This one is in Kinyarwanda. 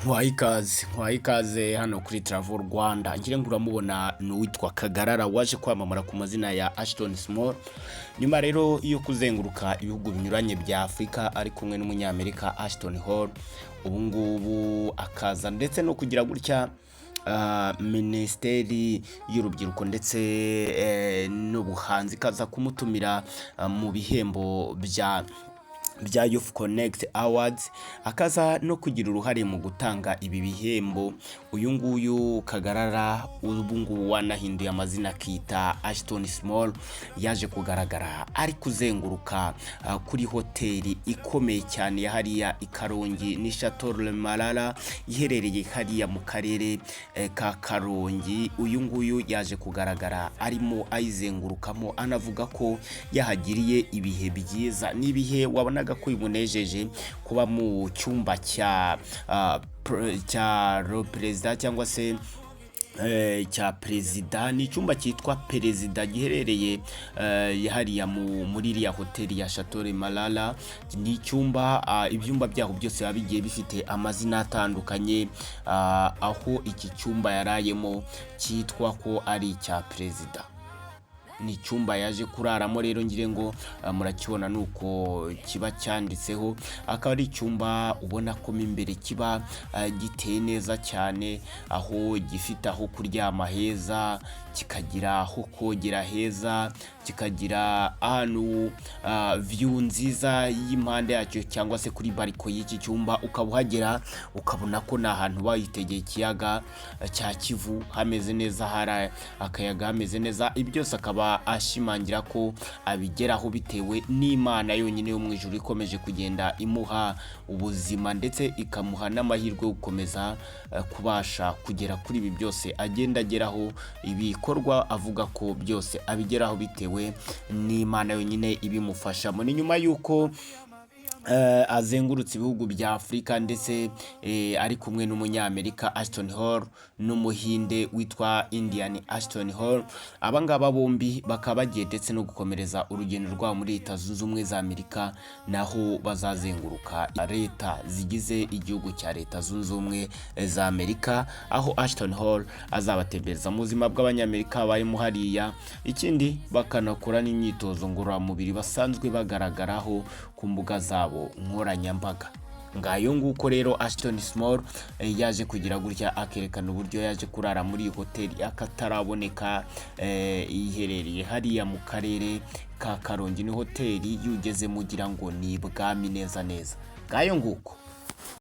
Nkwaikaze hano kuri Travel Rwanda. Ngire ngo uramubona n'uwitwa Kagarara waje kwamamara ku mazina ya Ashton Small. Nyuma rero yo kuzenguruka ibihugu binyuranye bya Afrika ari kumwe n'umunyamerika Ashton Hall, ubu ngubu akaza ndetse no kugira gutya Ministeri y'urubyiruko ndetse n'ubuhanzi kaza kumutumira mu bihembo bya Youth Connect Awards, akaza no kugira uruhare mu gutanga ibi bihembo. Uyu nguyu Kagarara ubu ngubu wanahinduye amazina akita Ashton Small, yaje kugaragara ari kuzenguruka kuri hoteli ikomeye cyane ya hariya i Karongi ni Chateau Marara, iherereye hariya mu karere ka Karongi. Uyu nguyu yaje kugaragara arimo ayizengurukamo, anavuga ko yahagiriye ibihe byiza, n'ibihe wabonaga ko bimunejeje kuba mu cyumba cya Perezida cyangwa se cya Perezida. Ni icyumba cyitwa Perezida giherereye hariya muri iriya hoteli ya Chateau Marara. Ni icyumba ibyumba byaho byose biba bigiye bifite amazina atandukanye, aho iki cyumba yarayemo cyitwa ko ari icya Perezida. Ni icyumba yaje kuraramo rero, ngire ngo murakibona nuko kiba cyanditseho. Akaba ari icyumba ubona ko imbere kiba giteye neza cyane, aho gifite aho kuryama heza, kikagira aho kogera heza, kikagira ahantu view nziza y'impande yacyo cyangwa se kuri bariko y'iki cyumba. Ukaba uhagera ukabona ko na ahantu bayitegeye ikiyaga cya Kivu, hameze neza, hari akayaga hameze neza. Ibi byose akaba ashimangira ko abigeraho bitewe n'Imana yonyine yo mu ijuru ikomeje kugenda imuha ubuzima ndetse ikamuha n'amahirwe yo gukomeza kubasha kugera kuri ibi byose agenda ageraho. Ibikorwa avuga ko byose abigeraho bitewe n'Imana yonyine ibimufashamo. Ni nyuma yuko azengurutse ibihugu bya Afrika ndetse ari kumwe n'umunyamerika Ashton Hall n'umuhinde witwa Indian Ashton Hall. Abangaba bombi bakaba bagiye ndetse no gukomereza urugendo rwabo muri Leta Zunze Ubumwe za Amerika, naho bazazenguruka leta zigize igihugu cya Leta Zunze Ubumwe za Amerika, aho Ashton Hall azabatembereza mu buzima bw'abanyamerika barimo hariya. Ikindi bakanakora n'imyitozo ngororamubiri basanzwe bagaragaraho ku mbuga zabo nkoranyambaga. Ngayo nguko rero Ashton Small yaje kugira gutya akerekana uburyo yaje kurara muri hoteli akataraboneka, iherereye hariya mu karere ka Karongi. Ni hoteli yugeze mugira ngo ni ibwami neza neza. Ngayo nguko.